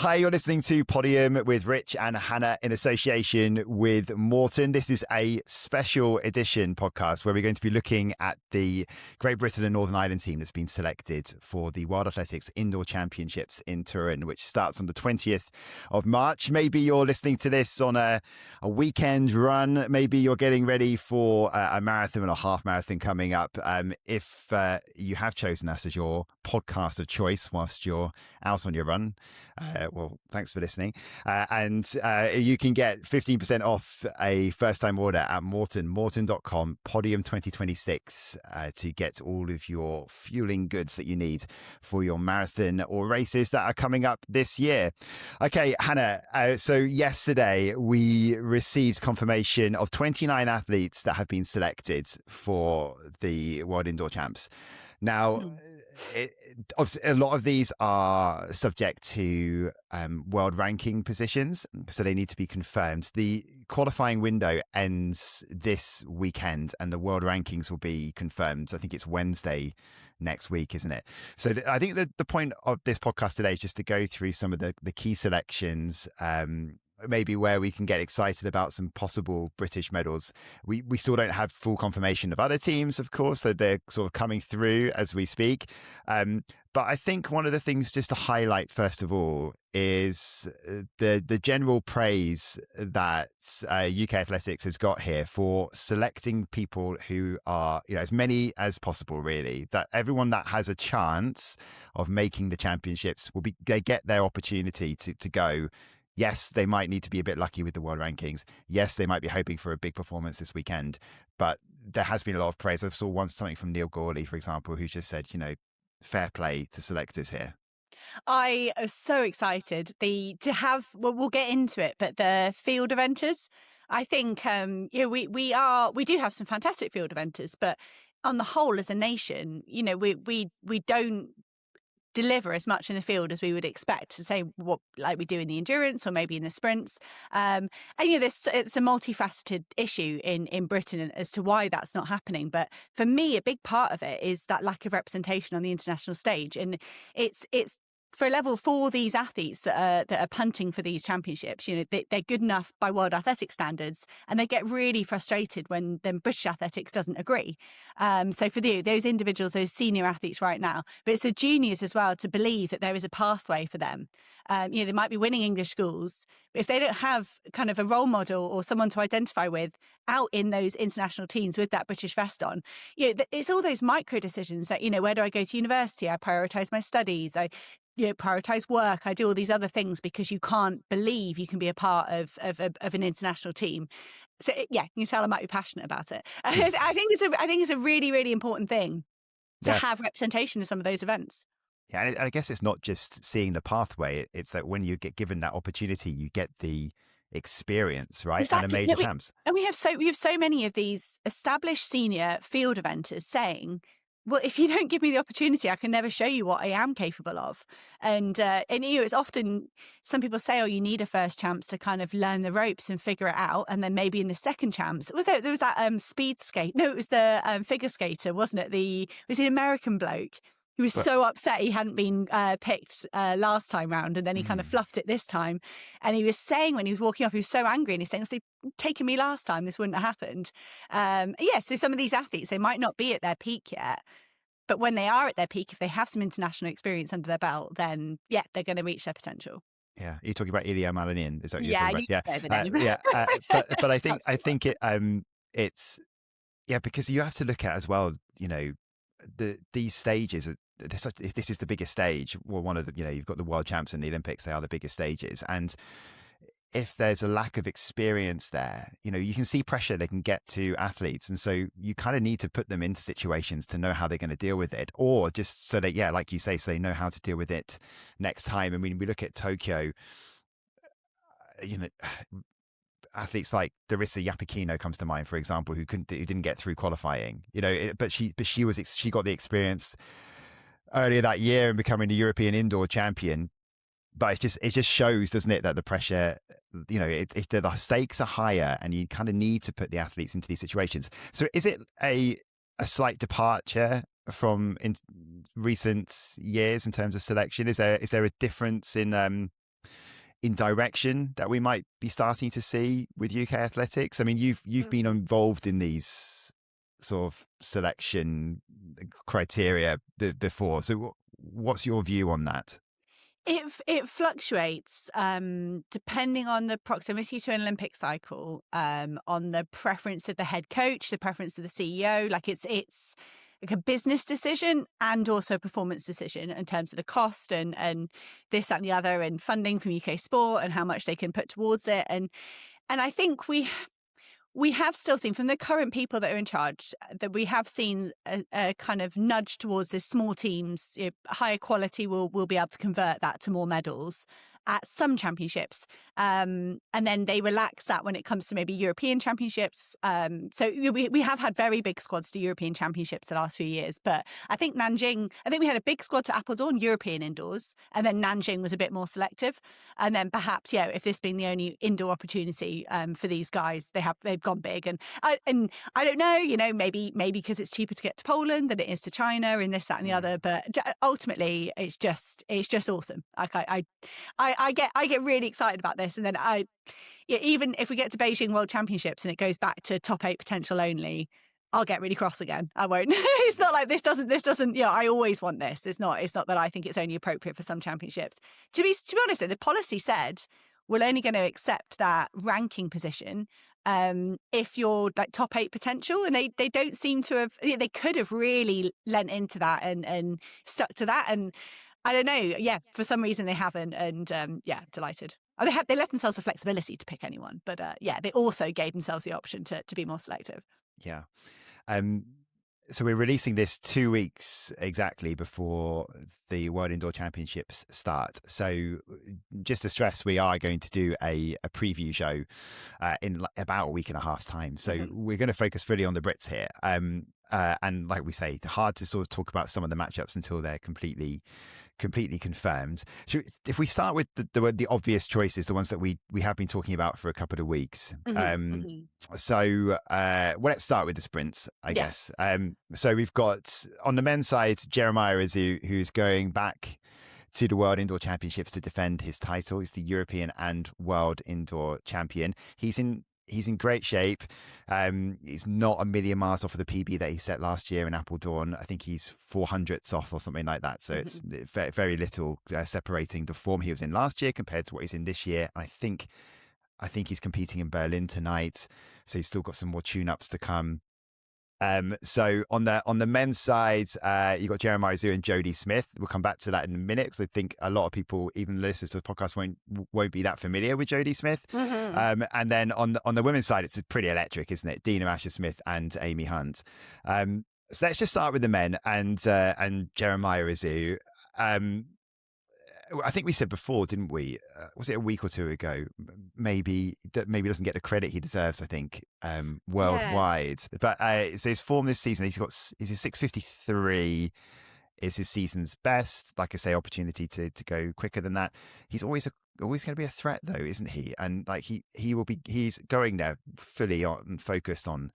Hi, you're listening to Podium with Rich and Hannah in association with Morton. This is a special edition podcast where we're going to be looking at the Great Britain and Northern Ireland team that's been selected for the World Athletics Indoor Championships in Torun, which starts on the 20th of March. Maybe you're listening to this on a weekend run. Maybe you're getting ready for a marathon or a half marathon coming up. If you have chosen us as your podcast of choice whilst you're out on your run, well, thanks for listening. And you can get 15% off a first-time order at morton.com, Podium 2026, to get all of your fueling goods that you need for your marathon or races that are coming up this year. Okay, Hannah, so yesterday we received confirmation of 29 athletes that have been selected for the World Indoor Champs. Now, obviously, a lot of these are subject to world ranking positions, so they need to be confirmed. The qualifying window ends this weekend and the world rankings will be confirmed. I think it's Wednesday next week, isn't it? So I think that the point of this podcast today is just to go through some of the key selections, maybe where we can get excited about some possible British medals. We still don't have full confirmation of other teams, of course, so they're sort of coming through as we speak. But I think one of the things just to highlight, first of all, is the general praise that UK Athletics has got here for selecting people who are, as many as possible, really, that everyone that has a chance of making the championships they get their opportunity to go. Yes, they might need to be a bit lucky with the world rankings. Yes, they might be hoping for a big performance this weekend, but there has been a lot of praise. I saw once something from Neil Gorley, for example, who just said, fair play to selectors here. I am so excited we'll get into it, but the field eventers, I think, we do have some fantastic field eventers, but on the whole, as a nation, we don't deliver as much in the field as we would expect to say what like we do in the endurance or maybe in the sprints. And it's a multifaceted issue in Britain as to why that's not happening. But for me, a big part of it is that lack of representation on the international stage. And it's for a level for these athletes that are punting for these championships, they're good enough by World Athletics standards, and they get really frustrated when then British Athletics doesn't agree. So for those individuals, those senior athletes right now, but it's the juniors as well to believe that there is a pathway for them. They might be winning English schools, but if they don't have kind of a role model or someone to identify with out in those international teams with that British vest on, it's all those micro decisions that, where do I go to university? I prioritize my studies. I prioritize work. I do all these other things because you can't believe you can be a part of an international team. So you can tell I might be passionate about it. I think it's a really, really important thing to have representation in some of those events. Yeah, and I guess it's not just seeing the pathway. It's that when you get given that opportunity, you get the experience, right? Exactly. And a major champs. And we have so many of these established senior field eventers saying, well, if you don't give me the opportunity, I can never show you what I am capable of. And it's often, some people say, you need a first champs to kind of learn the ropes and figure it out. And then maybe in the second champs, there was that speed skate. No, it was the figure skater, wasn't it? It was the American bloke. He was so upset he hadn't been picked last time round, and then he kind of fluffed it this time. And he was saying when he was walking off, he was so angry, and he's saying, if they'd taken me last time, this wouldn't have happened. So some of these athletes, they might not be at their peak yet, but when they are at their peak, if they have some international experience under their belt, then they're going to reach their potential. Yeah, you're talking about Ilya Malinin, is that what you're talking about? But I think it's because you have to look at as well, these stages are, this is the biggest stage. Well, one of the, you've got the world champs and the Olympics, they are the biggest stages. And if there's a lack of experience there, you can see pressure they can get to athletes. And so you kind of need to put them into situations to know how they're going to deal with it, or just so that, like you say, so they know how to deal with it next time. I mean, we look at Tokyo, athletes like Darissa Yapikino comes to mind, for example, who didn't get through qualifying, but she got the experience earlier that year in becoming the European indoor champion. But it just shows, doesn't it, that the pressure, the stakes are higher, and you kind of need to put the athletes into these situations. So is it a slight departure from in recent years in terms of selection? Is there a difference in in direction that we might be starting to see with UK athletics? I mean, you've been involved in these sort of selection criteria before. So what's your view on that? It fluctuates depending on the proximity to an Olympic cycle, on the preference of the head coach, the preference of the CEO. Like it's like a business decision and also a performance decision in terms of the cost and this, that, and the other, and funding from UK Sport and how much they can put towards it. And I think we have still seen from the current people that are in charge that we have seen a kind of nudge towards this small teams, higher quality will be able to convert that to more medals at some championships. And then they relax that when it comes to maybe European championships. So we have had very big squads to European championships the last few years. But I think we had a big squad to Appledorn European indoors. And then Nanjing was a bit more selective. And then perhaps, if this being the only indoor opportunity for these guys, they've gone big. And I don't know, maybe because it's cheaper to get to Poland than it is to China and this, that, and the other. But ultimately, it's just awesome. Like I get really excited about this, and then even if we get to Beijing World Championships and it goes back to top 8 potential only, I'll get really cross again. I won't. It's not like this doesn't. I always want this. It's not that I think it's only appropriate for some championships. To be honest, though, the policy said we're only going to accept that ranking position if you're like top 8 potential, and they don't seem to have. They could have really lent into that and stuck to that, and I don't know. Yeah, for some reason they haven't, and delighted. They left themselves the flexibility to pick anyone, but they also gave themselves the option to be more selective. Yeah. So we're releasing this 2 weeks exactly before the World Indoor Championships start. So just to stress, we are going to do a preview show in about a week and a half's time. So we're going to focus fully on the Brits here. And like we say, hard to sort of talk about some of the matchups until they're completely confirmed. So if we start with the obvious choices, the ones that we have been talking about for a couple of weeks. So let's start with the sprints, I guess. So we've got on the men's side Jeremiah Azu, who's going back to the World Indoor Championships to defend his title. He's the European and World Indoor Champion. He's in great shape. He's not a million miles off of the PB that he set last year in Appledorn. I think he's 400ths off or something like that. So it's very little separating the form he was in last year compared to what he's in this year. And I think he's competing in Berlin tonight. So he's still got some more tune-ups to come. So on the men's side, you've got Jeremiah Azu and Jody Smith. We'll come back to that in a minute because I think a lot of people, even listeners to the podcast, won't be that familiar with Jody Smith. And then on the women's side, it's pretty electric, isn't it? Dina Asher-Smith and Amy Hunt. So let's just start with the men and Jeremiah Azu. I think we said before, didn't we? Was it a week or two ago? Maybe doesn't get the credit he deserves. I think worldwide. But so his form this season, is his 6:53 is his season's best. Like I say, opportunity to go quicker than that. He's always going to be a threat, though, isn't he? And like he's going there fully on focused on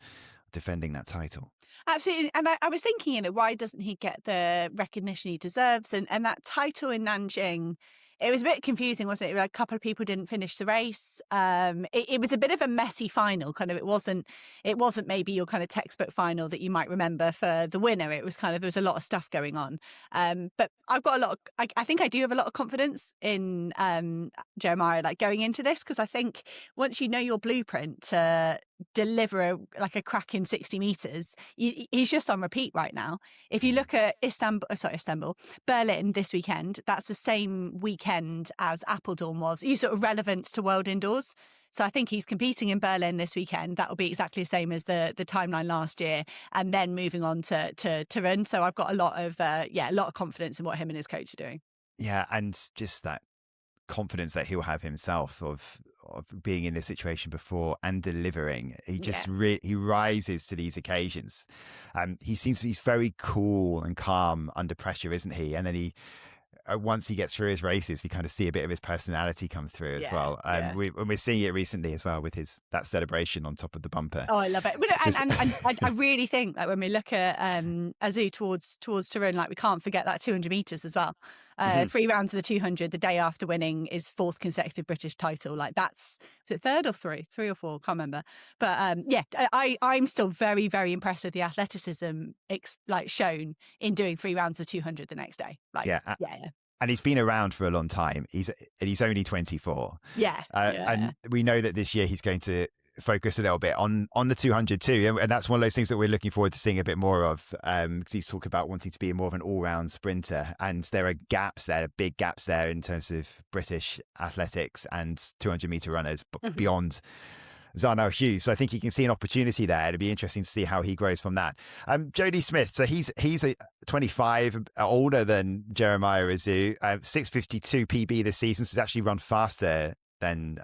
defending that title. Absolutely. And I was thinking, why doesn't he get the recognition he deserves? And that title in Nanjing, it was a bit confusing, wasn't it? Like, a couple of people didn't finish the race. It was a bit of a messy final. Kind of, it wasn't maybe your kind of textbook final that you might remember for the winner. It was kind of, there was a lot of stuff going on. But I've got I think I do have a lot of confidence in Jeremiah, like going into this, because I think once you know your blueprint to deliver a cracking 60 meters, he's just on repeat right now. If you look at Berlin this weekend, that's the same weekend as Appledorn was. You sort of relevance to World Indoors. So I think he's competing in Berlin this weekend. That will be exactly the same as the timeline last year, and then moving on to Torun. So I've got a lot of confidence in what him and his coach are doing. Yeah, and just that confidence that he'll have himself of being in this situation before and delivering. He just he rises to these occasions. He's very cool and calm under pressure, isn't he? And then once he gets through his races, we kind of see a bit of his personality come through as well. We're seeing it recently as well with that celebration on top of the bumper. Oh, I love it. And I really think that when we look at Azu towards Torun, like, we can't forget that 200 meters as well. 3 rounds of the 200 the day after winning his 4th consecutive British title. Like that's, is it 3rd or 3 or 4? Can't remember. But I'm still very, very impressed with the athleticism shown in doing 3 rounds of 200 the next day. Yeah. And he's been around for a long time. He's only 24. Yeah. And we know that this year he's going to focus a little bit on the 200 too. And that's one of those things that we're looking forward to seeing a bit more of, because he's talking about wanting to be more of an all-round sprinter. And there are gaps there, big gaps there in terms of British athletics and 200-meter runners beyond Zarnell Hughes. So I think you can see an opportunity there. It'd be interesting to see how he grows from that. Jody Smith, so he's a 25, older than Jeremiah Azu, 6:52 PB this season, so he's actually run faster than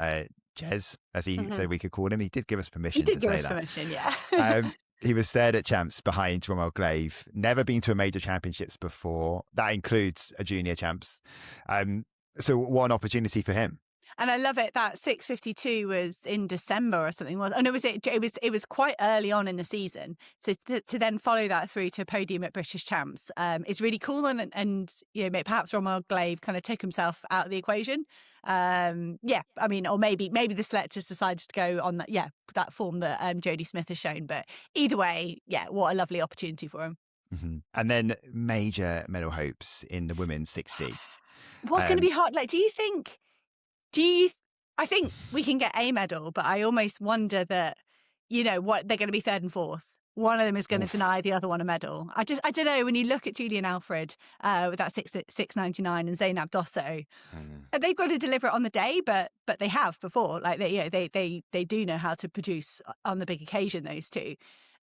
Jez, as he said we could call him. He did give us permission to say that. He did give us permission, yeah. He was 3rd at champs behind Rommel Glaive. Never been to a major championships before. That includes a junior champs. So what an opportunity for him. And I love it that 6:52 was in December or something. It was quite early on in the season. So to then follow that through to a podium at British Champs is really cool. And perhaps Rommel Glaive kind of took himself out of the equation. Or maybe the selectors decided to go on that form that Jody Smith has shown. But either way, what a lovely opportunity for him. Mm-hmm. And then major medal hopes in the women's 60. What's going to be hard? I think we can get a medal, but I almost wonder that, what they're going to be 3rd and 4th. One of them is going to deny the other one a medal. I don't know. When you look at Julian Alfred with that 6:99 and Zainab Dosso, they've got to deliver it on the day, but they have before. Like they do know how to produce on the big occasion. Those two.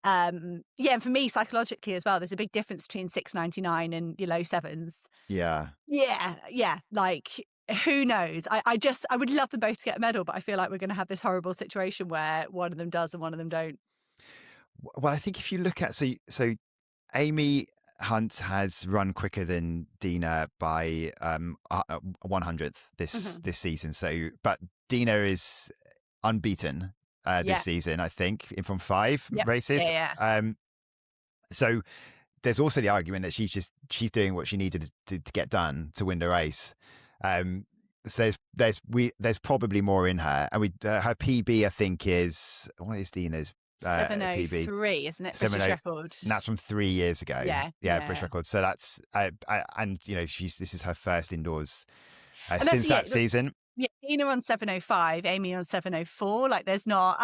And for me, psychologically as well, there's a big difference between 6:99 and your low 7s. Yeah. Like, who knows? I would love them both to get a medal, but I feel like we're going to have this horrible situation where one of them does and one of them don't. Well, I think if you look at so Amy Hunt has run quicker than Dina by 100th this season. So, but Dina is unbeaten this season, I think, from 5 races. So there's also the argument that she's doing what she needed to get done to win the race. So there's probably more in her, and her PB I think is, what is Dina's 7:03, isn't it? British record. And that's from 3 years ago. Yeah, British record. So that's this is her first indoors since that season. Yeah, Dina on 7:05, Amy on 7:04. Like, there's not.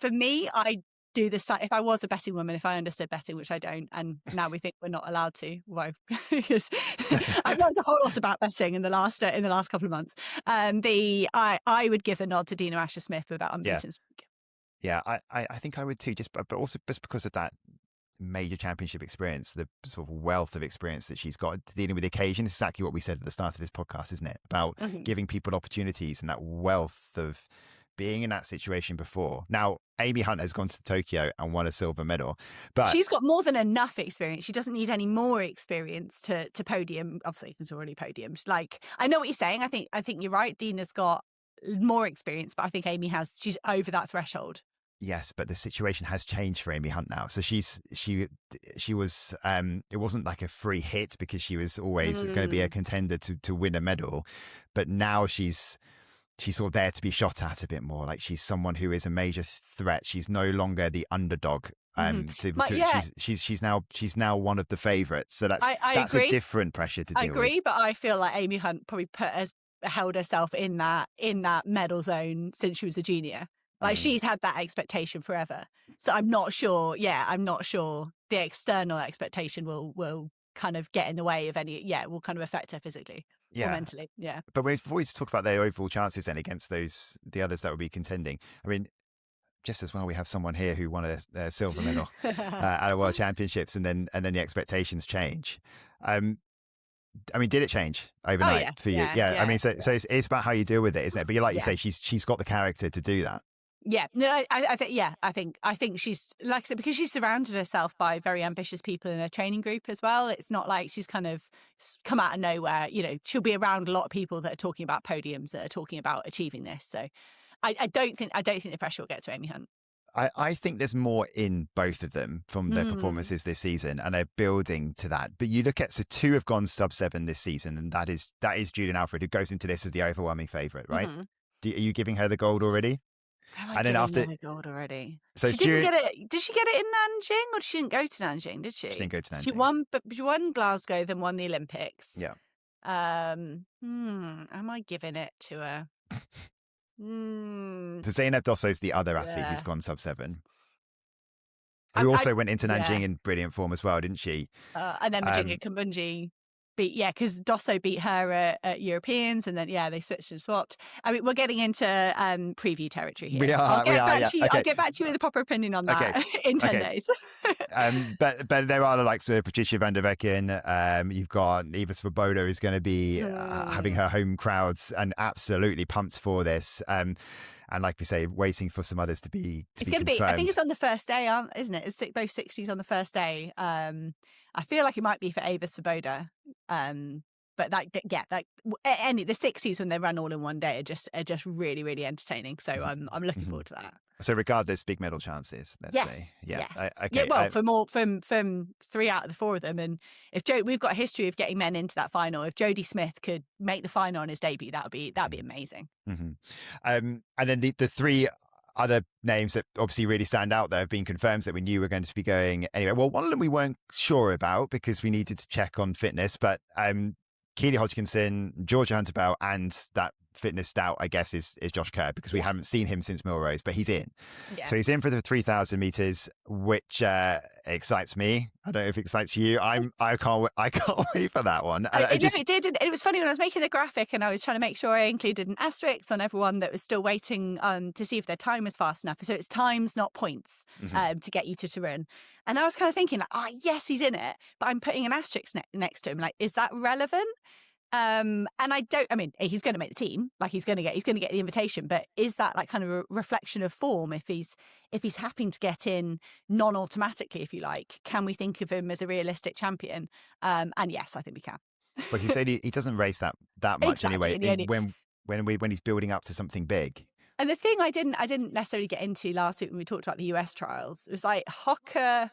For me, I do this. If I was a betting woman, if I understood betting, which I don't, and now we think we're not allowed to. Whoa, I've learned a whole lot about betting in the last couple of months. I would give a nod to Dina Asher-Smith with that unbeaten streak. Yeah, I think I would too. But also just because of that major championship experience, the sort of wealth of experience that she's got dealing with the occasion. It's exactly what we said at the start of this podcast, isn't it? About giving people opportunities and that wealth of being in that situation before. Now, Amy Hunt has gone to Tokyo and won a silver medal, but she's got more than enough experience. She doesn't need any more experience to podium. Obviously, she's already podiumed. Like, I know what you're saying. I think you're right. Dina's got more experience, but I think Amy she's over that threshold. Yes, but the situation has changed for Amy Hunt now. So she was it wasn't like a free hit because she was always going to be a contender to win a medal, but now she's sort of there to be shot at a bit more. Like, she's someone who is a major threat. She's no longer the underdog. She's now one of the favourites. So that's a different pressure to deal with. I agree, but I feel like Amy Hunt probably held herself in that medal zone since she was a junior. Like, she's had that expectation forever. So I'm not sure the external expectation will kind of get in the way of will kind of affect her physically or mentally. Yeah. But we've always talked about their overall chances then against the others that would be contending. I mean, just as well, we have someone here who won a silver medal at a World Championships, and then the expectations change. I mean, did it change overnight for you? Yeah. I mean, so it's about how you deal with it, isn't it? But you say, she's got the character to do that. Yeah, no, I think she's, like I said, because she's surrounded herself by very ambitious people in her training group as well. It's not like she's kind of come out of nowhere. She'll be around a lot of people that are talking about podiums, that are talking about achieving this. So I don't think the pressure will get to Amy Hunt. I think there's more in both of them from their performances this season, and they're building to that. But you look at, so two have gone sub-7 this season, and that is Julian Alfred, who goes into this as the overwhelming favourite, right? Are you giving her the gold already? And then after the gold already, so she didn't get it. Did she get it in Nanjing, or she didn't go to Nanjing? Did she? She didn't go to Nanjing. She won Glasgow, then won the Olympics. Yeah. Am I giving it to her? So Zeynep Dosso's the other athlete who's gone sub-7, who also went into Nanjing in brilliant form as well, didn't she? And then Majinga Kambunji because Dosso beat her at Europeans, and then they switched and swapped. I mean, we're getting into preview territory here. We are. I'll get back to you with a proper opinion on that in 10 days. But there are the likes of Patricia van der Vecken. You've got Eva Svoboda, who's going to be having her home crowds and absolutely pumped for this. And like we say, waiting for some others to be. It's going to be. I think it's on the first day, isn't it? It's both 60s on the first day. I feel like it might be for Eva Svoboda. But the 60s when they run all in one day are just really, really entertaining. So I'm looking forward to that. So regardless, big medal chances. Let's say, yes. Okay. Well, from 3 out of the 4 of them, and if we've got a history of getting men into that final. If Jody Smith could make the final on his debut, that'd be amazing. And then the 3 other names that obviously really stand out that have been confirmed that we knew were going to be going anyway. Well, one of them we weren't sure about because we needed to check on fitness, but Keely Hodgkinson, Georgia Hunter-Bell, and that fitness stout, I guess, is Josh Kerr, because we haven't seen him since Millrose, but he's in. Yeah. So he's in for the 3,000 meters, which excites me. I don't know if it excites you. I can't wait for that one. It did. It was funny when I was making the graphic and I was trying to make sure I included an asterisk on everyone that was still waiting to see if their time was fast enough. So it's times, not points, to get you to Torun. And I was kind of thinking, like, yes, he's in it, but I'm putting an asterisk next to him. Like, is that relevant? And he's going to make the team, like he's going to get the invitation, but is that like kind of a reflection of form? If he's having to get in non-automatically, if you like, can we think of him as a realistic champion? And yes, I think we can. But he said he doesn't race that much anyway. When he's building up to something big. And the thing I didn't necessarily get into last week when we talked about the US trials, it was like Hocker.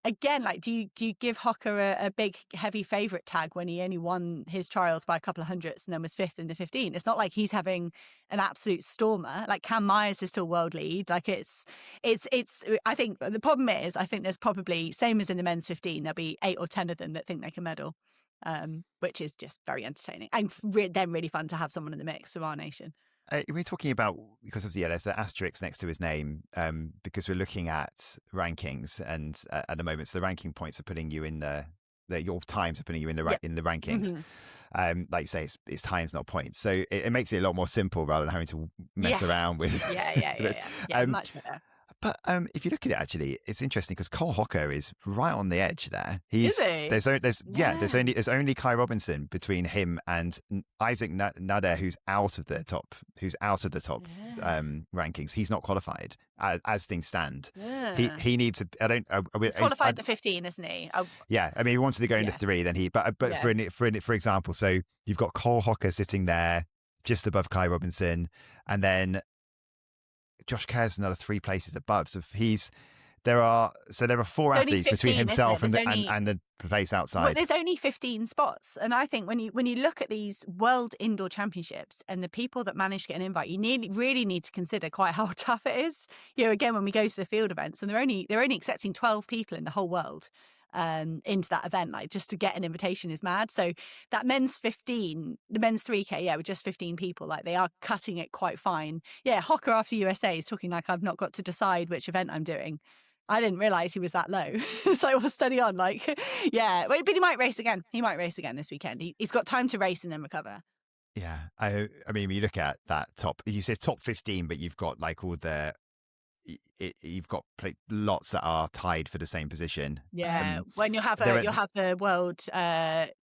Again, like, do you give Hocker a big, heavy favourite tag when he only won his trials by a couple of hundredths and then was 5th in the 15? It's not like he's having an absolute stormer. Like, Cam Myers is still world lead. Like, it's. I think the problem is, I think there's probably, same as in the men's 15, there'll be 8 or 10 of them that think they can medal, which is just very entertaining and then really fun to have someone in the mix from our nation. We're talking about, because of there's the asterisk next to his name, because we're looking at rankings, and at the moment, so the ranking points are putting you in your times are putting you in the in the rankings. Like you say, it's times, not points. So it makes it a lot more simple rather than having to mess around with. Much better. But if you look at it, actually, it's interesting because Cole Hocker is right on the edge there. Is he? There's only Kai Robinson between him and Isaac Nader, who's out of the top rankings. He's not qualified as things stand. Yeah. He needs to. He's qualified the 15, isn't he? Yeah, I mean, he wanted to go into 3, then for example, so you've got Cole Hocker sitting there just above Kai Robinson, and then Josh Kerr's another 3 places above. So there are 4 athletes 15, between himself and the place outside. Well, there's only 15 spots, and I think when you look at these World Indoor Championships and the people that manage to get an invite, you really need to consider quite how tough it is. Again, when we go to the field events, and they're only accepting 12 people in the whole world into that event, like, just to get an invitation is mad. So that men's 15, the men's 3K, with just 15 people, like, they are cutting it quite fine. Hocker after USA is talking like, I've not got to decide which event I'm doing. I didn't realise he was that low. So we'll study on, like, but he might race again. He might race again this weekend. He's got time to race and then recover. Yeah. I mean, you look at that you say top 15, but you've got like all the, you've got lots that are tied for the same position. Yeah, when you'll have the world.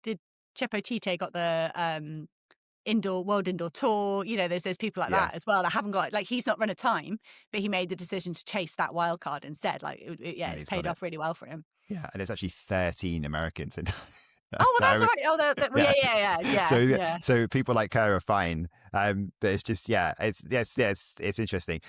Did Chepo Chite got the world indoor tour? There's people like that as well that haven't got, like, he's not run a time, but he made the decision to chase that wild card instead. Like, it's paid off really well for him. Yeah, and there's actually 13 Americans in. Oh, well, that's right. Oh, yeah. So people like Kerr are fine. But it's just, it's interesting.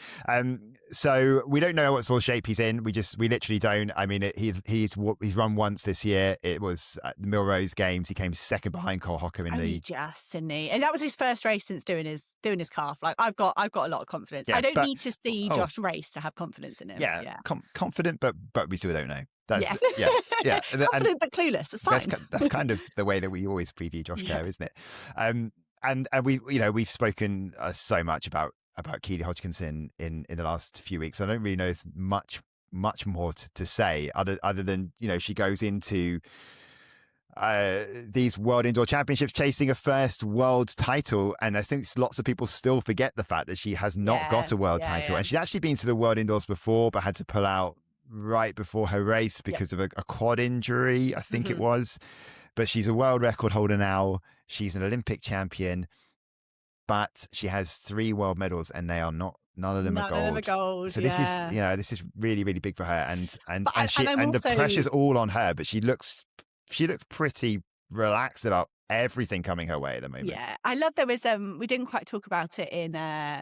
So we don't know what sort of shape he's in. We literally don't. I mean, he's run once this year. It was at the Milrose Games. He came second behind Cole Hocker in Only just, didn't he? And that was his first race since doing his calf. Like I've got a lot of confidence. I don't need to see Josh race to have confidence in him. Yeah. Confident, but we still don't know. That's, yeah. Confident but clueless. That's fine. That's kind of the way that we always preview Josh Kerr, isn't it? And we've spoken so much about Keely Hodgkinson in the last few weeks. I don't really know there's much more to say other than she goes into these World Indoor Championships chasing a first world title, and I think lots of people still forget the fact that she has not got a world title, and she's actually been to the World Indoors before but had to pull out right before her race because of a quad injury, I think it was. But she's a world record holder now. She's an Olympic champion, but she has 3 world medals, and they are none of them are gold. So this is really, really big for her, and the pressure's all on her. But she looks pretty relaxed about everything coming her way at the moment. Yeah, I love there was we didn't quite talk about it in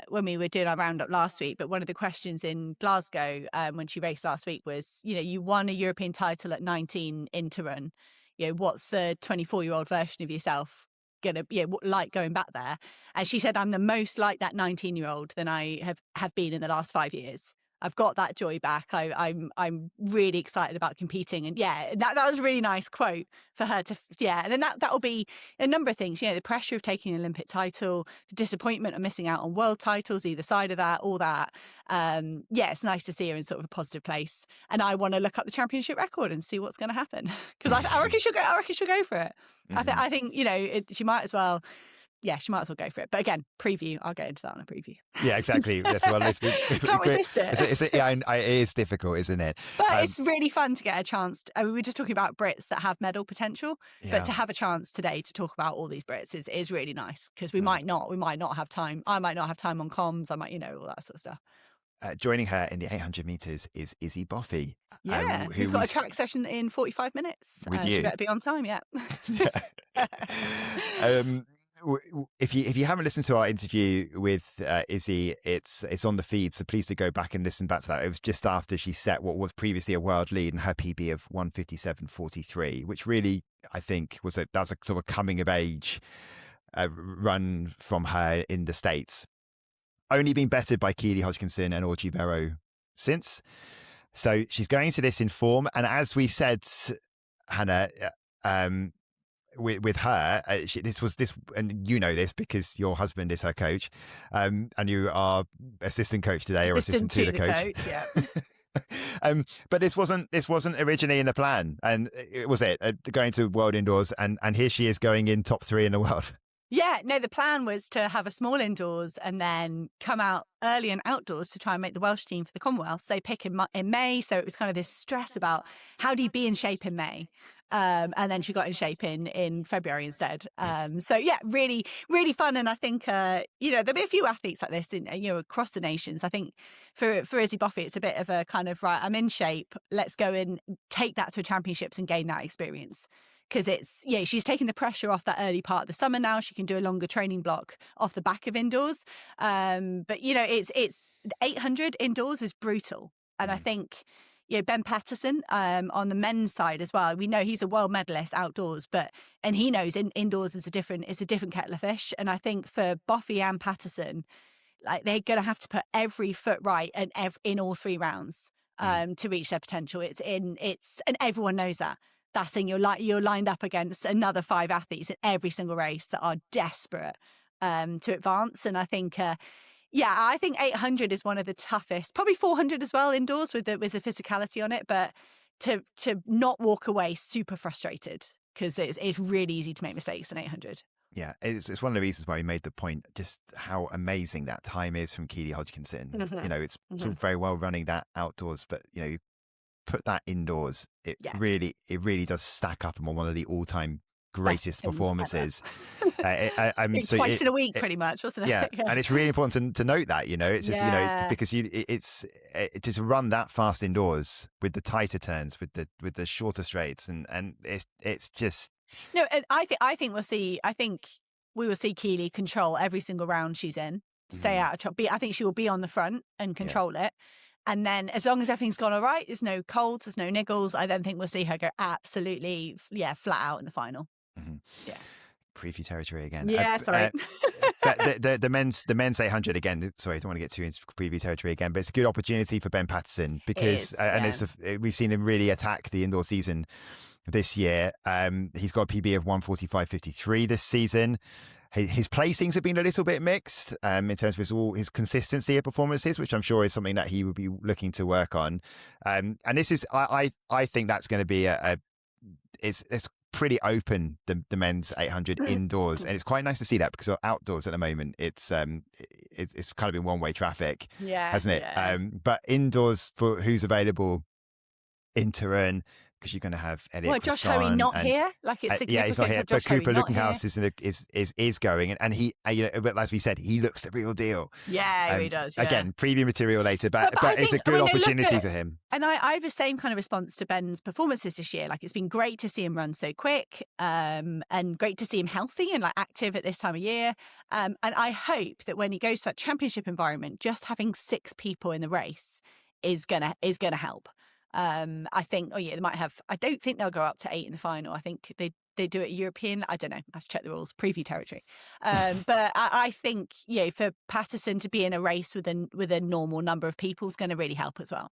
when we were doing our roundup last week, but one of the questions in Glasgow when she raced last week was, you won a European title at 19 in Torun. What's the 24-year-old version of yourself gonna like going back there? And she said, I'm the most like that 19-year-old than I have been in the last 5 years. I've got that joy back. I'm really excited about competing, and that was a really nice quote for her to and then that will be a number of things. The pressure of taking an Olympic title, the disappointment of missing out on world titles, either side of that, all that. It's nice to see her in sort of a positive place, and I want to look up the championship record and see what's going to happen because I reckon she'll go. I reckon she'll go for it. Mm-hmm. I think she might as well. Yeah, she might as well go for it. But again, preview. I'll get into that on a preview. Yeah, exactly. Yes, well, can't resist it. It is difficult, isn't it? But it's really fun to get a chance. We were just talking about Brits that have medal potential, but to have a chance today to talk about all these Brits is really nice because we might not have time. I might not have time on comms. I might, all that sort of stuff. Joining her in the 800 meters is Izzy Boffey. Who's got a track session in 45 minutes. With you. She better be on time, If you haven't listened to our interview with Izzy, it's on the feed, so please do go back and listen back to that. It was just after she set what was previously a world lead in her PB of 1:57.43, which really, I think, was a sort of coming of age run from her in the States. Only been bettered by Keely Hodgkinson and Audrey Verreau since. So she's going to this in form, and as we said, Hannah, with her, this was and you know this because your husband is her coach, and you are assistant coach today, or assistant to the coach. But this wasn't originally in the plan, and it was going to World Indoors, and here she is going in top 3 in the world. Yeah, no, the plan was to have a small indoors and then come out early and outdoors to try and make the Welsh team for the Commonwealth. So they pick in May. So it was kind of this stress about how do you be in shape in May? And then she got in shape in February instead. Really, really fun. And I think, there'll be a few athletes like this across the nations. I think for Izzy Boffey, it's a bit of a kind of, right, I'm in shape. Let's go and take that to championships and gain that experience. Because she's taking the pressure off that early part of the summer now. She can do a longer training block off the back of indoors. But it's 800 indoors is brutal. And I think, Ben Patterson on the men's side as well. We know he's a world medalist outdoors, and he knows indoors is a different kettle of fish. And I think for Boffey and Patterson, like they're going to have to put every foot right and in all 3 rounds to reach their potential. And everyone knows that. That's saying you're lined up against another 5 athletes in every single race that are desperate to advance. And I think, I think 800 is one of the toughest. Probably 400 as well indoors with the physicality on it. But to not walk away super frustrated because it's really easy to make mistakes in 800. Yeah, it's one of the reasons why we made the point just how amazing that time is from Keely Hodgkinson. Mm-hmm. It's sort of very well running that outdoors, but put that indoors, it really does stack up on one of the all-time greatest performances. Twice in a week, pretty much, wasn't it? Yeah, and it's really important to note that it's just because it just run that fast indoors with the tighter turns, with the shorter straights, and it's just no. And I think we'll see. I think we will see Keely control every single round she's in, stay out of trouble. I think she will be on the front and control it. And then as long as everything's gone all right, there's no colds, there's no niggles, I then think we'll see her go absolutely, flat out in the final. Yeah. Preview territory again. Yeah, sorry. The men's 800 again. Sorry, I don't want to get too into preview territory again, but it's a good opportunity for Ben Patterson because, we've seen him really attack the indoor season this year. He's got a PB of 145.53 this season. His placings have been a little bit mixed in terms of his consistency of performances, which I'm sure is something that he will be looking to work on. And this is, I think that's going to be it's pretty open, the men's 800 indoors, and it's quite nice to see that because outdoors at the moment it's kind of been one-way traffic, hasn't it? But indoors, for who's available in Torun, because you're going to have Elliot Josh Hoey not here, like it's significant. He's not here, but Cooper Lookenhouse is going, and he, but as we said, he looks the real deal. He does. Again, preview material later, but it's a good opportunity for him. And I have the same kind of response to Ben's performances this year. Like, it's been great to see him run so quick, and great to see him healthy and like active at this time of year. And I hope that when he goes to that championship environment, just having 6 people in the race is gonna help. I think, they might have, I don't think they'll go up to 8 in the final. I think they do it European. I don't know. I have to check the rules. Preview territory. But I think, for Patterson to be in a race with a normal number of people is going to really help as well.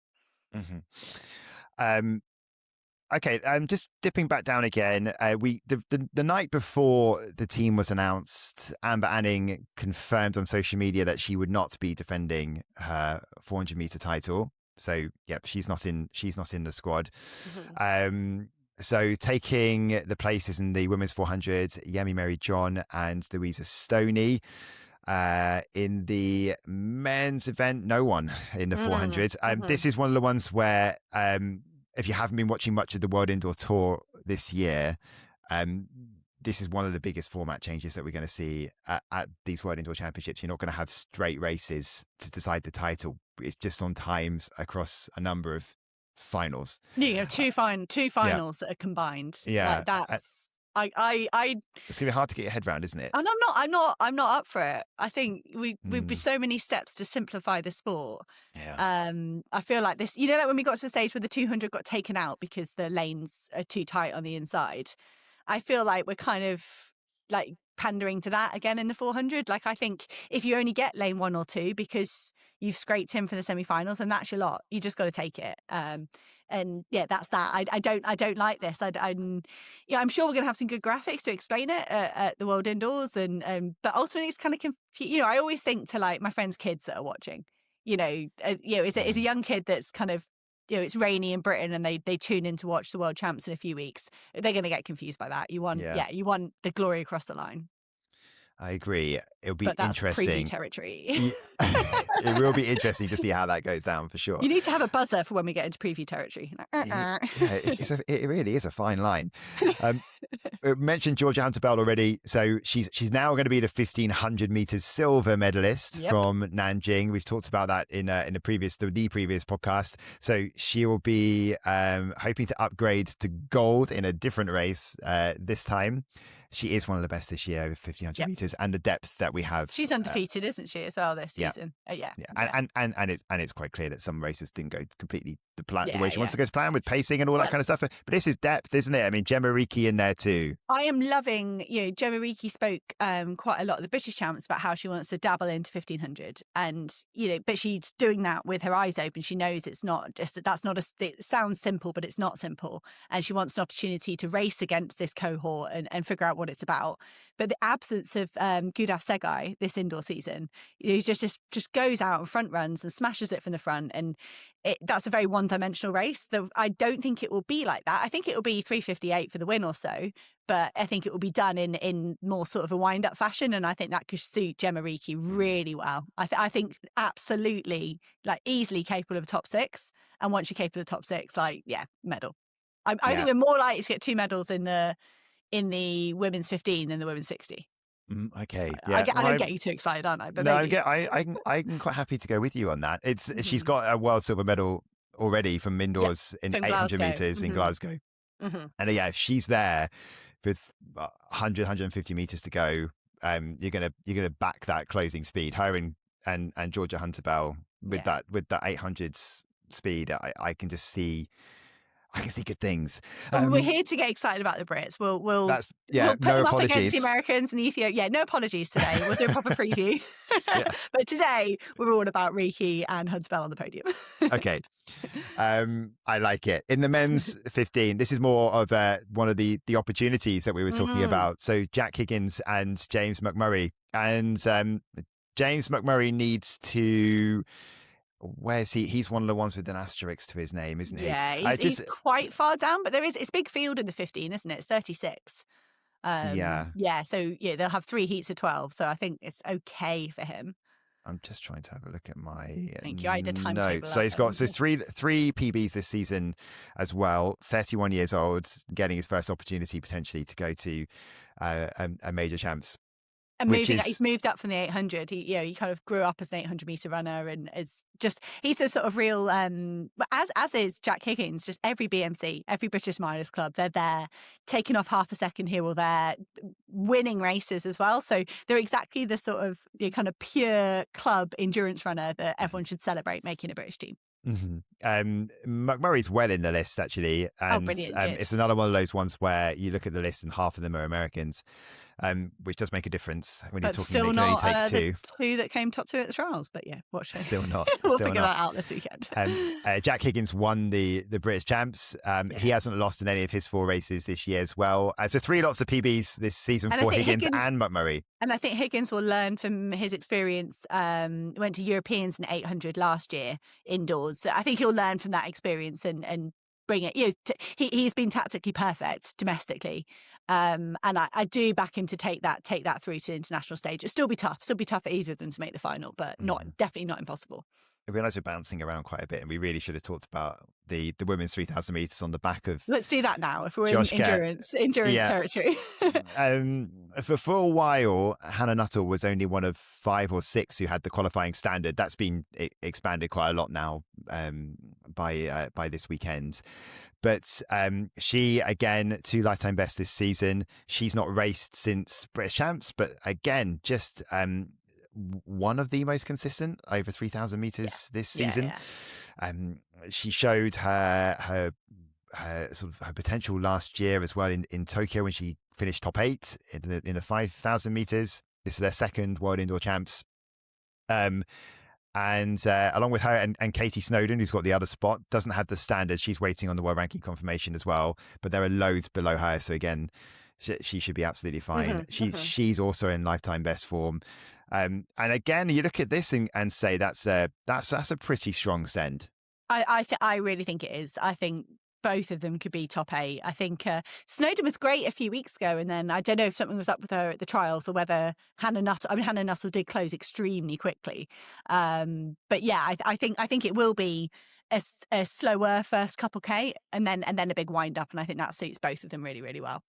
Okay, just dipping back down again. The night before the team was announced, Amber Anning confirmed on social media that she would not be defending her 400-meter title. So, she's not in the squad. So taking the places in the women's 400, Yemi Mary John and Louisa Stoney. In the men's event, no one in the 400. This is one of the ones where, if you haven't been watching much of the World Indoor Tour this year, this is one of the biggest format changes that we're going to see at these World Indoor Championships. You're not going to have straight races to decide the title. It's just on times across a number of finals. Two finals that are combined. Yeah, that's it's gonna be hard to get your head around, isn't it? And I'm not up for it. I think we'd be so many steps to simplify the sport. I feel like this, like when we got to the stage where the 200 got taken out because the lanes are too tight on the inside. I feel like we're kind of like pandering to that again in the 400. Like, I think if you only get lane 1 or 2 because you've scraped in for the semi-finals, and that's your lot, you just got to take it. And that's that. I don't like this. I'm sure we're going to have some good graphics to explain it at the World Indoors, but ultimately it's kind of confusing. I always think to like my friends' kids that are watching. It's a young kid that's kind of, it's rainy in Britain and they tune in to watch the World Champs in a few weeks. They're going to get confused by that. You want the glory across the line. I agree. It'll be but that's interesting. Preview territory. It will be interesting to see how that goes down for sure. You need to have a buzzer for when we get into preview territory. It really is a fine line. Mentioned Georgia Hunter-Bell already. So she's now going to be the 1500 meters silver medalist from Nanjing. We've talked about that in the previous podcast. So she will be hoping to upgrade to gold in a different race this time. She is one of the best this year over 1500 meters, and the depth that we have. She's undefeated, isn't she, as well this season? And it's quite clear that some races didn't go completely the way she wants to go to plan with pacing and all that kind of stuff. But this is depth, isn't it? I mean, Gemma Reekie in there too. I am loving, Gemma Reekie spoke quite a lot at the British Champs about how she wants to dabble into 1500, and but she's doing that with her eyes open. She knows it's not just it sounds simple, but it's not simple, and she wants an opportunity to race against this cohort and figure out what it's about. But the absence of Gudaf Segai this indoor season, he just goes out and front runs and smashes it from the front, and that's a very one-dimensional race. I don't think it will be like that. I think it will be 3:58 for the win or so, but I think it will be done in more sort of a wind-up fashion, and I think that could suit Gemma Reekie really well. I think absolutely, like, easily capable of a top 6, and once you're capable of top 6, medal. I think we're more likely to get 2 medals in the women's 15 than the women's 60. Okay, I don't get you too excited, aren't I? But no, I'm quite happy to go with you on that. She's got a world silver medal already from indoors in 800 meters in Glasgow, and if she's there with 100, 150 meters to go, you're gonna back that closing speed. Her and Georgia Hunter-Bell with that 800s speed. I can just see. I can see good things. We're here to get excited about the Brits. We'll put no them up against apologies. the Americans and the Ethiopians. Yeah, no apologies today. We'll do a proper preview. But today we're all about Riki and Hunter-Bell on the podium. Okay. I like it. In the men's 15, this is more of one of the opportunities that we were talking about. So Jack Higgins and James McMurray. And James McMurray needs to... Where's he? He's one of the ones with an asterisk to his name, isn't he? Yeah, he's quite far down, but it's big field in the 15, isn't it? It's 36. Yeah. So they'll have 3 heats of 12. So I think it's okay for him. I'm just trying to have a look at my notes. So he's got three PBs this season as well. 31 years old, getting his first opportunity potentially to go to a major champs. And he's moved up from the 800. He kind of grew up as an 800-meter runner, and he's a sort of real. As is Jack Higgins. Just every BMC, every British Miners Club, they're there, taking off half a second here or there, winning races as well. So they're exactly the sort of kind of pure club endurance runner that everyone should celebrate making a British team. McMurray's well in the list actually, and brilliant, it's another one of those ones where you look at the list and half of them are Americans, which does make a difference when you're talking. Still they can not only take 2. The 2 that came top 2 at the trials, but watch it. Still not. We'll figure that out this weekend. Jack Higgins won the British champs. He hasn't lost in any of his 4 races this year as well. So 3 lots of PBs this season for Higgins and McMurray. And I think Higgins will learn from his experience. Went to Europeans in 800 last year indoors. So I think he'll learn from that experience and bring it. He's been tactically perfect domestically, and I do back him to take that through to the international stage. It'll still be tough for either of them to make the final, but definitely not impossible. I realise we're bouncing around quite a bit, and we really should have talked about the women's 3,000 metres on the back of. Let's do that now if we're in endurance territory. For a while, Hannah Nuttall was only one of 5 or 6 who had the qualifying standard. That's been expanded quite a lot now by this weekend. But she, again, 2 lifetime bests this season. She's not raced since British Champs, but again, just one of the most consistent over 3,000 meters this season. She showed her sort of her potential last year as well in Tokyo when she finished top 8 in the 5,000 meters. This is their second World Indoor Champs. And along with her and Katie Snowden, who's got the other spot, doesn't have the standards. She's waiting on the world ranking confirmation as well, but there are loads below her. So again, she should be absolutely fine. She's also in lifetime best form. And again, you look at this and say that's a pretty strong send. I really think it is. I think both of them could be top 8. I think Snowden was great a few weeks ago, and then I don't know if something was up with her at the trials or whether Hannah Nuttall did close extremely quickly. But yeah, I think it will be a slower first couple K and then a big wind up, and I think that suits both of them really, really well.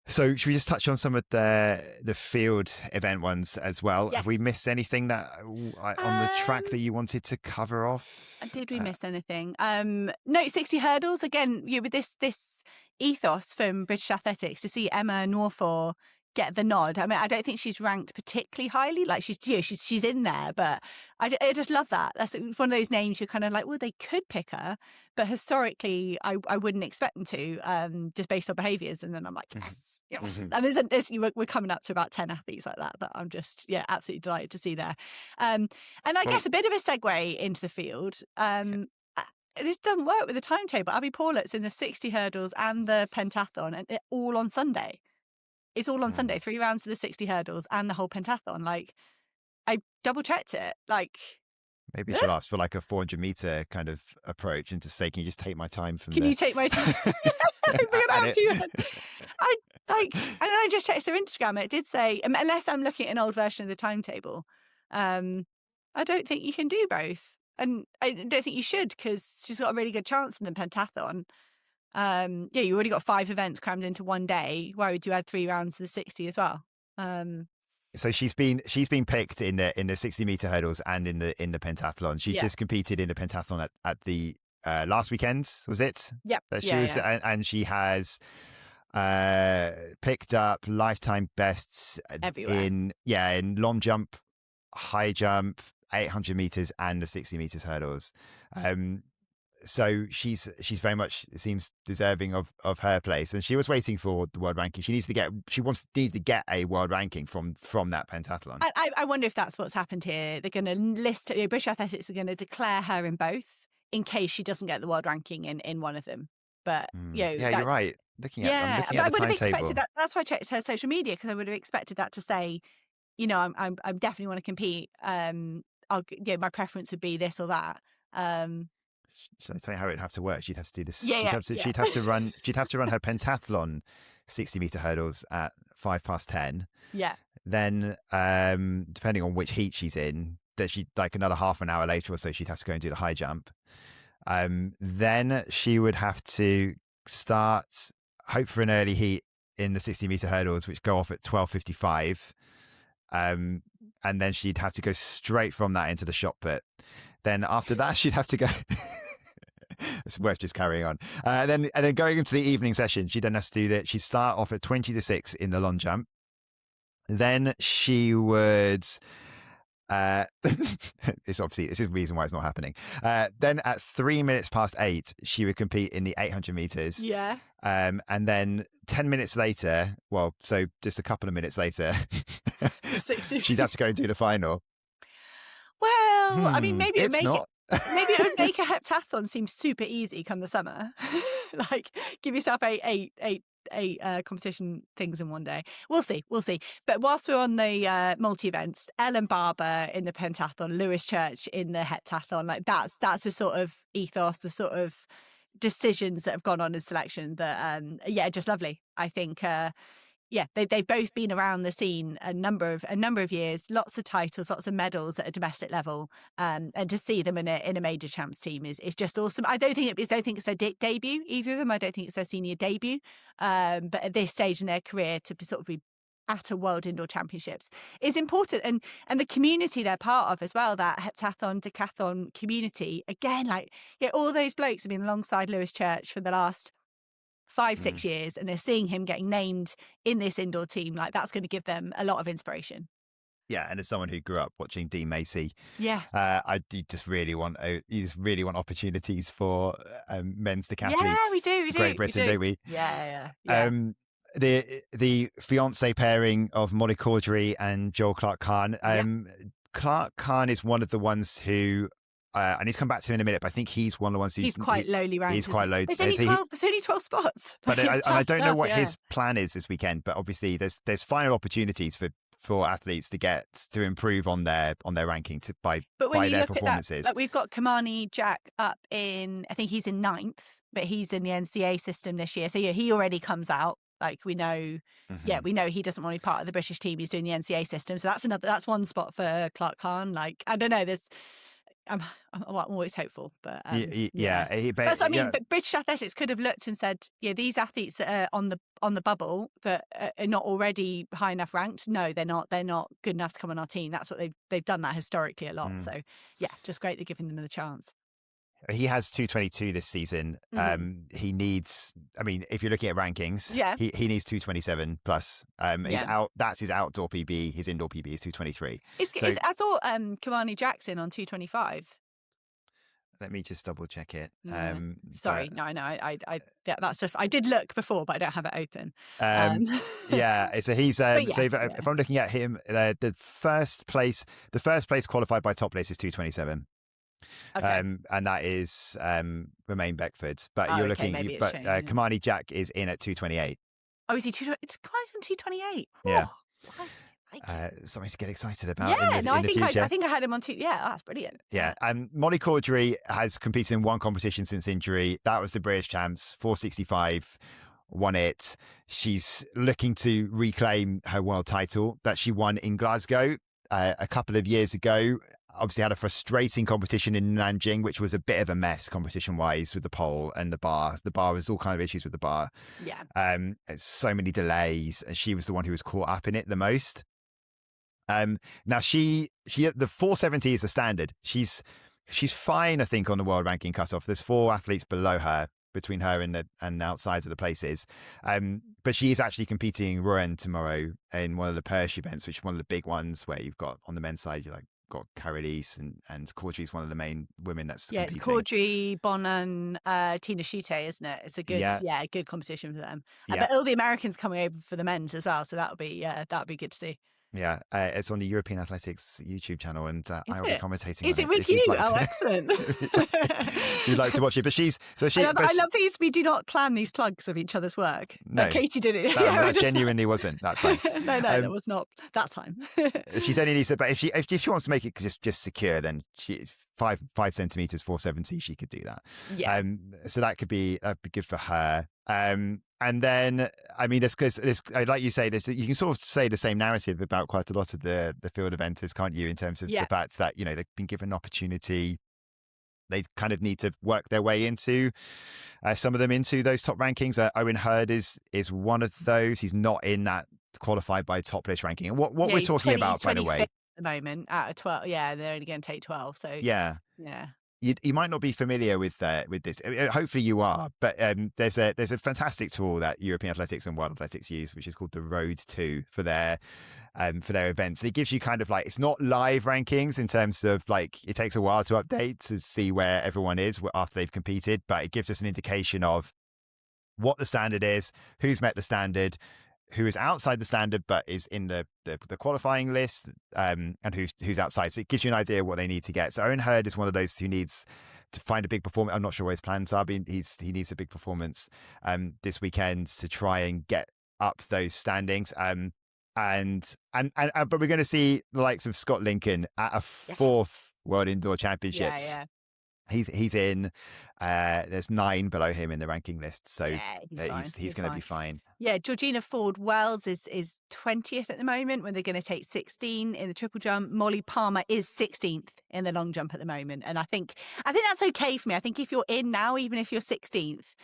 So should we just touch on some of the field event ones as well? Yes. Have we missed anything that on the track that you wanted to cover off? Did we miss anything? No, 60 hurdles. Again, with this ethos from British Athletics to see Emma Norfor get the nod. I mean, I don't think she's ranked particularly highly. Like she's in there, but I just love that. That's one of those names you're kind of like, well, they could pick her, but historically, I wouldn't expect them to, just based on behaviours. And then I'm like, yes. And we're coming up to about 10 athletes like that I'm just absolutely delighted to see there. And I guess a bit of a segue into the field. This doesn't work with the timetable. Abby Paulet's in the 60 hurdles and the pentathlon, and it all on Sunday. It's all on Sunday, 3 rounds of the 60 hurdles and the whole pentathlon. Like, I double checked it. Like, maybe she'll ask for like a 400-meter kind of approach and to say, can you just take my time from Can you take my time? We're gonna have to. And then I just checked her Instagram. And it did say, unless I'm looking at an old version of the timetable, I don't think you can do both, and I don't think you should because she's got a really good chance in the pentathlon. You already got 5 events crammed into one day. Why would you add 3 rounds to the 60 as well? So she's been picked in the 60-meter hurdles and in the pentathlon. She just competed in the pentathlon at the last weekend, was it? Yep. And she has picked up lifetime bests Everywhere. in long jump, high jump, 800 meters, and the 60 meters hurdles. So she's very much, it seems, deserving of her place, and she was waiting for the world ranking. Needs to get a world ranking from that pentathlon. I wonder if that's what's happened here. They're going to list, British Athletics are going to declare her in both in case she doesn't get the world ranking in one of them. But you're right. I'm looking at the I would have timetable. expected that. That's why I checked her social media, because I would have expected that to say, I'm definitely want to compete. My preference would be this or that. Should I tell you how it'd have to work? She'd have to do this. She'd have to run her pentathlon 60-meter hurdles at 10:05. Yeah. Then, depending on which heat she's in, that she like another half an hour later or so, she'd have to go and do the high jump. Then she would have to hope for an early heat in the 60-meter hurdles, which go off at 12:55. And then she'd have to go straight from that into the shot put. Then after that, she'd have to go. It's worth just carrying on. And then going into the evening session, she'd then have to do that. She'd start off at 20-6 in the long jump. Then she would. This is the reason why it's not happening. Then at 3 minutes past 8, she would compete in the 800 meters. Yeah. And then 10 minutes later, so just a couple of minutes later, she'd have to go and do the final. Well, I mean, maybe it would not. make a heptathlon seem super easy come the summer. Like, give yourself eight competition things in one day. We'll see. But whilst we're on the multi-events, Ellen Barber in the pentathlon, Lewis Church in the heptathlon, like that's the sort of ethos, the sort of decisions that have gone on in selection that, just lovely. I think, they've both been around the scene a number of years, lots of titles, lots of medals at a domestic level, and to see them in a major champs team is just awesome. I don't think it's their debut, either of them. I don't think it's their senior debut, but at this stage in their career to sort of be at a World Indoor Championships is important, and the community they're part of as well, that heptathlon, decathlon community. Again, all those blokes have been alongside Lewis Church for the last 5-6 years, and they're seeing him getting named in this indoor team. Like, that's going to give them a lot of inspiration. Yeah, and as someone who grew up watching Dean Macy, you just really want opportunities for men's decathletes. Yeah, we do. Great Britain, don't we? Yeah. The fiance pairing of Molly Caudry and Joel Clark-Kahn. Clark-Kahn is one of the ones who. I need to come back to him in a minute, but I think he's one of the ones he's quite lowly ranked. He's quite low. There's only 12 spots. But I don't know what his plan is this weekend. But obviously, there's final opportunities for athletes to improve on their ranking by their performances. But we've got Kamani Jack up in, I think he's in 9th, but he's in the NCA system this year. So he already comes out. Like, we know, we know he doesn't want to be part of the British team. He's doing the NCA system. So that's one spot for Clark-Kahn. Like, I don't know, I'm always hopeful, but but British Athletics could have looked and said, these athletes that are on the bubble that are not already high enough ranked, no, they're not good enough to come on our team. That's what they've done that historically a lot. So just great they're giving them the chance. He has 222 this season. He needs, if you're looking at rankings, he needs 227 plus. That's his outdoor PB. His indoor PB is 223. I thought Kamani Jackson on 225. Let me just double check it. Sorry, no, that's just, I did look before, but I don't have it open. So he's if I'm looking at him, the first place qualified by top place is 227. Okay. And that is Romain Beckford, but you're looking. Kamani Jack is in at 228. Oh, is he? It's Kamani's on 228. Yeah. Oh, something to get excited about. I think I had him on 2. Yeah, that's brilliant. Yeah. Molly Caudry has competed in one competition since injury. That was the British Champs, 465. Won it. She's looking to reclaim her world title that she won in Glasgow a couple of years ago. Obviously had a frustrating competition in Nanjing, which was a bit of a mess competition-wise with the pole and the bar. The bar was all kind of issues with the bar. Yeah. So many delays, and she was the one who was caught up in it the most. Now she the 470 is the standard. She's fine, I think, on the world ranking cutoff. There's 4 athletes below her. between her and the outside of the places. But she is actually competing Rouen tomorrow in one of the Perche events, which is one of the big ones where you've got on the men's side, you got Carolis and Caudry's one of the main women that's competing. It's Caudry, Bonan, Tina Schutte, isn't it? It's a good, good competition for them. But all the Americans coming over for the men's as well, so that'll be good to see. Yeah, it's on the European Athletics YouTube channel, and I will be commentating. Is on it with you? Oh, excellent! If you'd like to watch it, I love these. We do not plan these plugs of each other's work. No, Katie did it. That genuinely wasn't that time. No, that was not that time. She's only needs to, but if she wants to make it just secure, then she 5 centimeters 470, she could do that. Yeah. So that'd be good for her. And then, I mean, like you say, you can sort of say the same narrative about quite a lot of the field eventers, can't you? In terms of the fact that, they've been given an opportunity. They kind of need to work their way into some of them into those top rankings. Owen Hurd is one of those. He's not in that qualified by top list ranking. And what we're talking about, by the way, at the moment out of 12, they're only going to take 12. So yeah. You might not be familiar with this. Hopefully you are, but there's a fantastic tool that European Athletics and World Athletics use, which is called the Road to for their events. It gives you kind of like, it's not live rankings in terms of like, it takes a while to update to see where everyone is after they've competed, but it gives us an indication of what the standard is, who's met the standard, who is outside the standard but is in the qualifying list, and who's outside. So it gives you an idea of what they need to get. So Owen Hurd is one of those who needs to find a big performance. I'm not sure what his plans are, but he needs a big performance this weekend to try and get up those standings. But we're going to see the likes of Scott Lincoln at a 4th World Indoor Championships. Yeah. He's in. There's 9 below him in the ranking list, so he's going to be fine. Yeah, Georgina Ford Wells is 20th at the moment when they're going to take 16 in the triple jump. Molly Palmer is 16th in the long jump at the moment, and I think that's okay for me. I think if you're in now, even if you're 16th,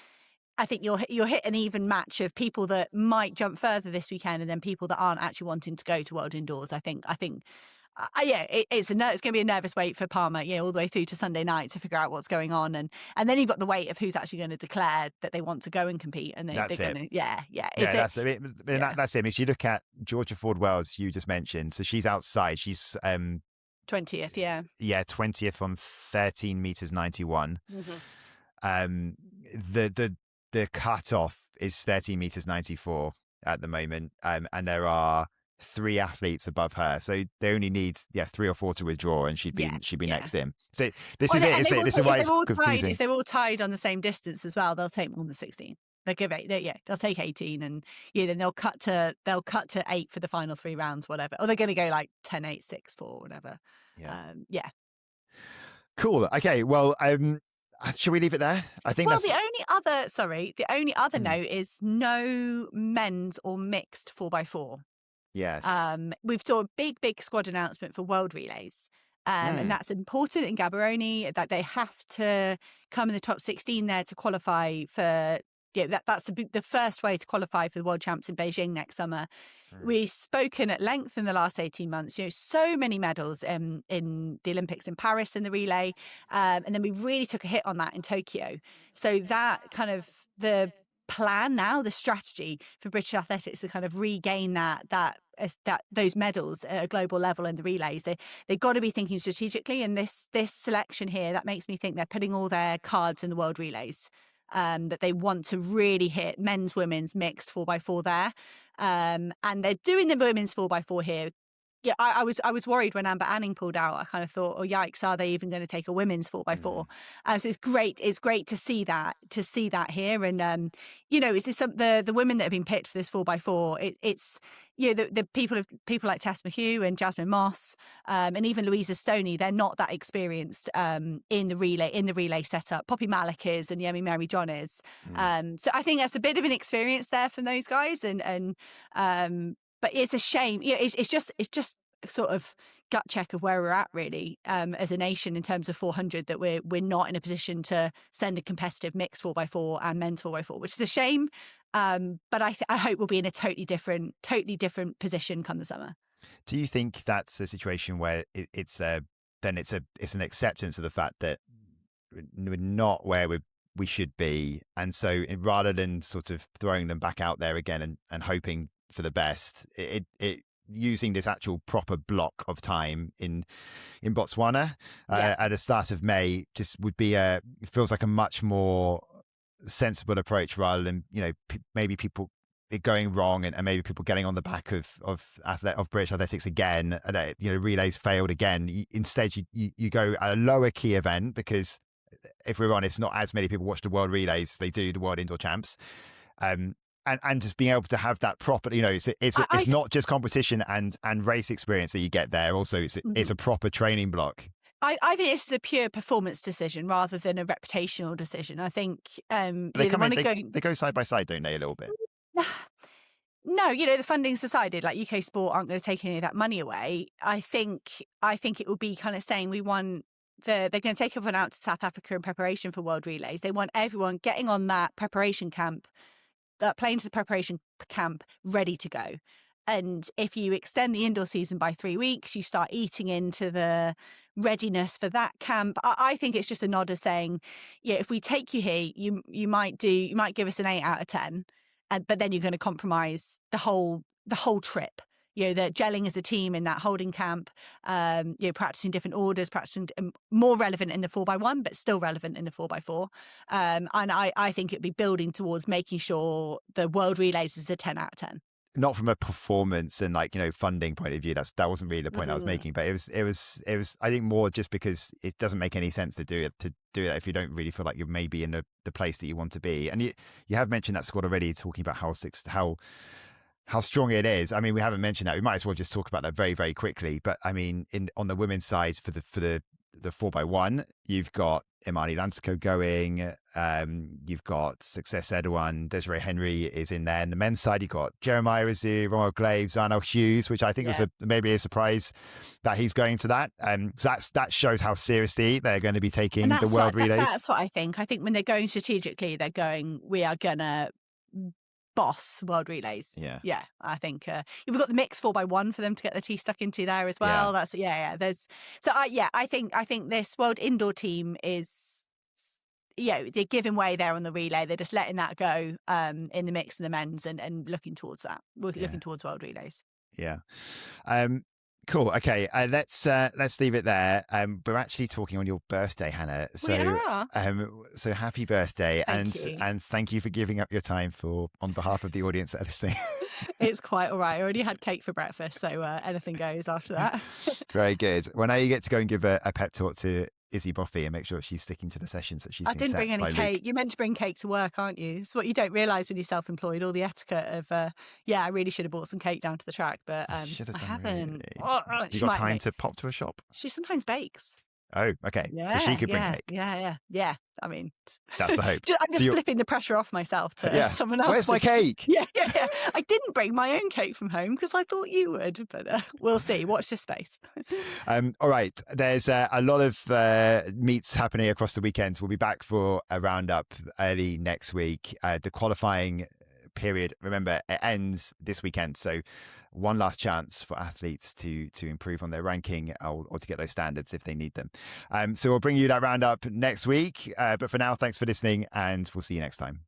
I think you'll hit an even match of people that might jump further this weekend, and then people that aren't actually wanting to go to World Indoors. I think. It's going to be a nervous wait for Palmer, all the way through to Sunday night to figure out what's going on, and then you've got the weight of who's actually going to declare that they want to go and compete, and they're going to, that's it. That's it. I mean, if you look at Georgia Ford Wells, you just mentioned, so she's outside. She's 20th, 20th on 13 meters 91. Mm-hmm. The cutoff is 13 meters 94 at the moment, and there are 3 athletes above her, so they only need 3 or 4 to withdraw, and she'd be next in. So this is why it's confusing. If they're all tied on the same distance as well, they'll take more than 16. They'll give they'll take 18, and then they'll cut to 8 for the final 3 rounds, whatever. Or they're going to go like 10, 8, 6, 4, whatever. Cool. Okay. Well, should we leave it there? I think. Well, the only other note is no men's or mixed 4x4. Yes. We've saw a big squad announcement for World Relays. And that's important in Gaborone, that they have to come in the top 16 there to qualify for. That's the first way to qualify for the World Champs in Beijing next summer. We've spoken at length in the last 18 months, so many medals in the Olympics in Paris in the relay. And then we really took a hit on that in Tokyo. So that kind of the plan now, the strategy for British athletics to kind of regain those medals at a global level in the relays. They've got to be thinking strategically, and this selection here, that makes me think they're putting all their cards in the world relays. That they want to really hit men's, women's, mixed 4x4 there. And they're doing the women's 4x4 here. Yeah, I was worried when Amber Anning pulled out. I kind of thought, oh yikes, are they even going to take a women's 4x4? So it's great. It's great to see that here. And is this the women that have been picked for this 4x4? It's the people like Tess McHugh and Jasmine Moss, and even Louisa Stoney. They're not that experienced in the relay setup. Poppy Malik is, and Yemi Mary John is. So I think that's a bit of an experience there from those guys, but it's a shame. It's just sort of gut check of where we're at really as a nation in terms of 400, that we're not in a position to send a competitive mixed 4x4 and men's 4x4, which is a shame. But I hope we'll be in a totally different position come the summer. Do you think that's a situation where it's an acceptance of the fact that we're not where we should be. And so rather than sort of throwing them back out there again and hoping for the best, it using this actual proper block of time in Botswana at the start of May just would be it feels like a much more sensible approach, rather than maybe people it going wrong and maybe people getting on the back of British athletics again, relays failed again. Instead you go at a lower key event, because if we're honest, not as many people watch the world relays as they do the world indoor champs, and just being able to have that proper, it's not just competition and race experience that you get there. Also, it's a proper training block. I think it's a pure performance decision rather than a reputational decision. I think they go side by side, don't they, a little bit? No, the funding's decided. Like, UK Sport aren't going to take any of that money away. I think it will be kind of saying they're going to take everyone out to South Africa in preparation for World Relays. They want everyone getting on that preparation camp, that plane to the preparation camp, ready to go. And if you extend the indoor season by 3 weeks, you start eating into the readiness for that camp. I think it's just a nod of saying, if we take you here, you might give us an 8 out of 10, but then you're going to compromise the whole trip. They're gelling as a team in that holding camp, practicing different orders, practicing more relevant in the 4x1, but still relevant in the 4x4. And I think it'd be building towards making sure the World Relays is a 10 out of 10. Not from a performance and funding point of view. That wasn't really the point I was making, but it was I think more just because it doesn't make any sense to do it if you don't really feel like you're maybe in the place that you want to be. And you have mentioned that squad already, talking about how strong it is. I mean, we haven't mentioned that. We might as well just talk about that very, very quickly. But I mean, on the women's side for the 4x1, you've got Imani Lansiko going. You've got Success Edouin, Desiree Henry is in there. And the men's side, you've got Jeremiah Azu, Ronald Glave, Zarnell Hughes, which I think was maybe a surprise that he's going to that. So that shows how seriously they're going to be taking the world relays. That's what I think. I think when they're going strategically, they're going, we are going to boss world relays. Yeah. I think we've got the mixed 4x1 for them to get their teeth stuck into there as well. That's I think this world indoor team is, they're giving way there on the relay. They're just letting that go in the mix of the men's and looking towards that. We're looking towards world relays. Yeah. Cool. Okay. Let's leave it there. We're actually talking on your birthday, Hannah. So happy birthday, and thank you for giving up your time on behalf of the audience that are listening. It's quite all right. I already had cake for breakfast, so anything goes after that. Very good. Well, now you get to go and give a pep talk to Izzy Boffey and make sure she's sticking to the sessions that she's. I didn't bring any cake. You're meant to bring cake to work, aren't you? It's what you don't realise when you're self-employed. All the etiquette of I really should have bought some cake down to the track, but I haven't. Really. You got time to pop to a shop? She sometimes bakes. Oh, okay. Yeah, so she could bring cake. Yeah. I mean, that's the hope. I'm just flipping the pressure off myself to someone else. Where's my cake? Yeah. I didn't bring my own cake from home because I thought you would, but we'll see. Watch this space. All right. There's a lot of meets happening across the weekend. We'll be back for a roundup early next week. The qualifying period, remember, it ends this weekend. So one last chance for athletes to improve on their ranking or to get those standards if they need them. So we'll bring you that roundup next week. But for now, thanks for listening, and we'll see you next time.